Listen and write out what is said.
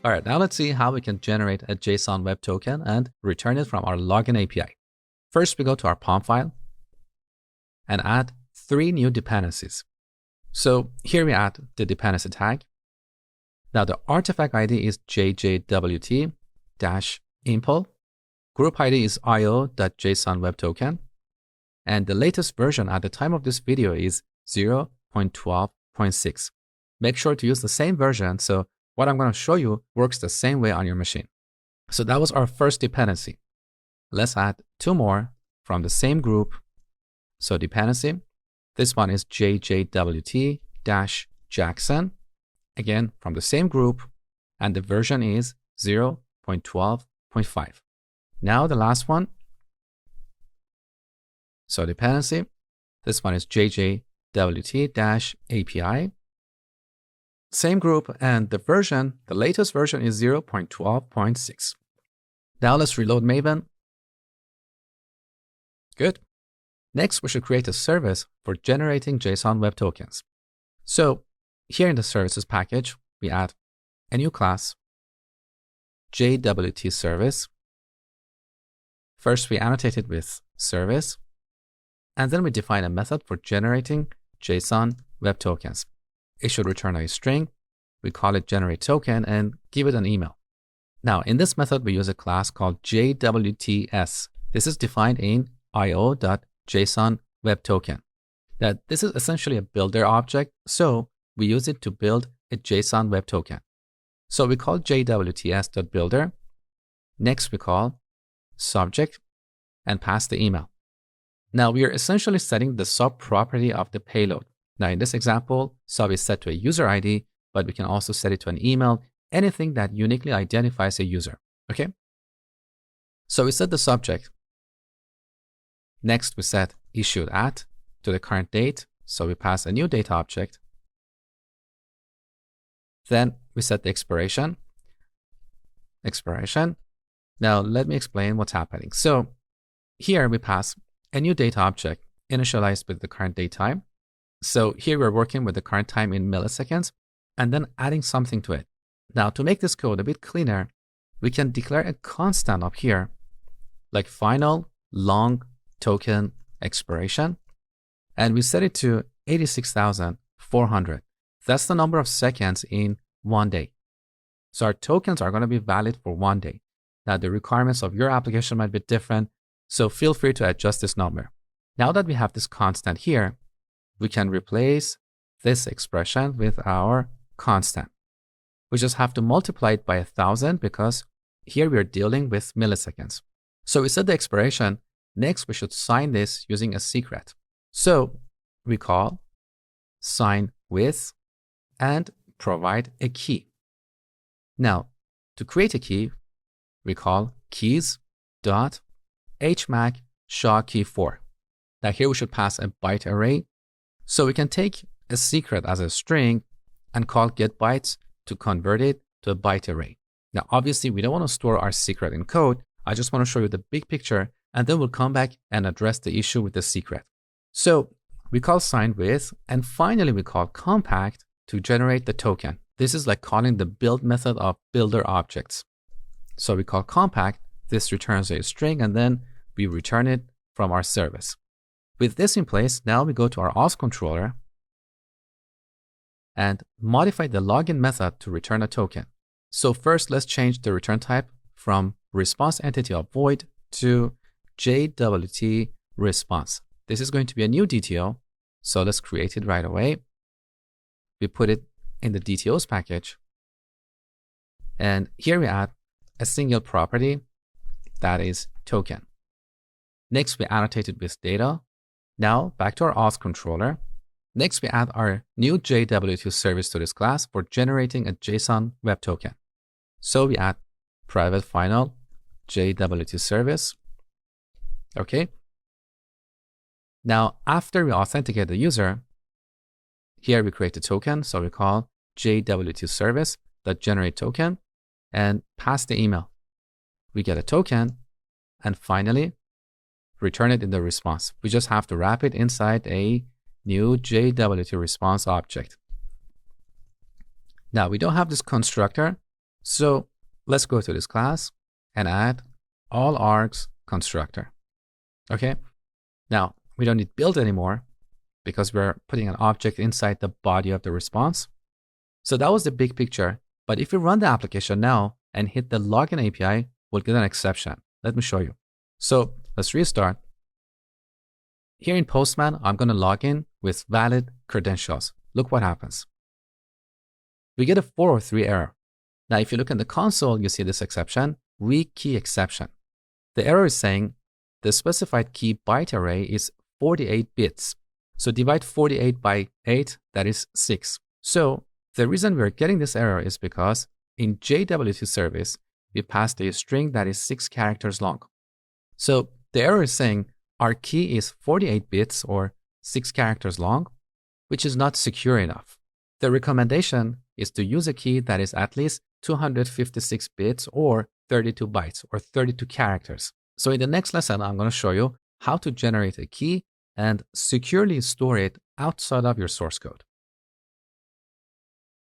All right, now let's see how we can generate a JSON web token and return it from our login API. First, we go to our POM file and add 3 new dependencies. So here we add the dependency tag. Now the artifact ID is JWT-impl. Group ID is io.json web token. And the latest version at the time of this video is 0.12.6. Make sure to use the same version, so what I'm going to show you works the same way on your machine. So that was our first dependency. Let's add 2 more from the same group. So dependency, this one is JWT-Jackson, again from the same group, and the version is 0.12.5. Now the last one. So dependency, this one is JWT-API. Same group, and the version, the latest version is 0.12.6. Now let's reload Maven. Good. Next, we should create a service for generating JSON web tokens. So here in the services package, we add a new class, JWT service. First, we annotate it with service, and then we define a method for generating JSON web tokens. It should return a string. We call it generate token and give it an email. Now, in this method, we use a class called JWTS. This is defined in io.json web token. Now, this is essentially a builder object, so we use it to build a JSON web token. So we call JWTS.builder. Next, we call subject and pass the email. Now, we are essentially setting the sub property of the payload. Now, in this example, sub is set to a user ID, but we can also set it to an email, anything that uniquely identifies a user. Okay? So we set the subject. Next, we set issued at to the current date. So we pass a new data object. Then we set the expiration. Now, let me explain what's happening. So here we pass a new data object initialized with the current date time. So here we're working with the current time in milliseconds and then adding something to it. Now, to make this code a bit cleaner, we can declare a constant up here, like final long token expiration, and we set it to 86,400. That's the number of seconds in 1 day. So our tokens are going to be valid for 1 day. Now, the requirements of your application might be different, so feel free to adjust this number. Now that we have this constant here, we can replace this expression with our constant. We just have to multiply it by 1,000 because here we are dealing with milliseconds. So we set the expiration. Next, we should sign this using a secret. So we call sign with and provide a key. Now, to create a key, we call keys.hmac SHA-key4. Now here we should pass a byte array. So we can take a secret as a string and call getBytes to convert it to a byte array. Now, obviously, we don't want to store our secret in code. I just want to show you the big picture, and then we'll come back and address the issue with the secret. So we call sign with, and finally we call compact to generate the token. This is like calling the build method of builder objects. So we call compact, this returns a string, and then we return it from our service. With this in place, now we go to our auth controller and modify the login method to return a token. So first, let's change the return type from response entity of void to JWT response. This is going to be a new DTO, so let's create it right away. We put it in the DTOs package, and here we add a single property that is token. Next, we annotate it with data. Now, back to our auth controller. Next, we add our new JWT service to this class for generating a JSON web token. So we add private final JWT service. Okay. Now, after we authenticate the user, here we create a token. So we call JWT service that generate token and pass the email. We get a token, and finally return it in the response. We just have to wrap it inside a new JWT response object. Now, we don't have this constructor, So let's go to this class and add all args constructor. Okay. Now we don't need build anymore because we're putting an object inside the body of the response. So that was the big picture. But if we run the application now and hit the login API, we'll get an exception. Let me show you. So let's restart. Here in Postman, I'm going to log in with valid credentials. Look what happens. We get a 403 error. Now, if you look in the console, you see this exception, weak key exception. The error is saying the specified key byte array is 48 bits. So divide 48 by 8, that is 6. So the reason we're getting this error is because in JWT service, we passed a string that is 6 characters long. So the error is saying our key is 48 bits or 6 characters long, which is not secure enough. The recommendation is to use a key that is at least 256 bits or 32 bytes or 32 characters. So in the next lesson, I'm going to show you how to generate a key and securely store it outside of your source code.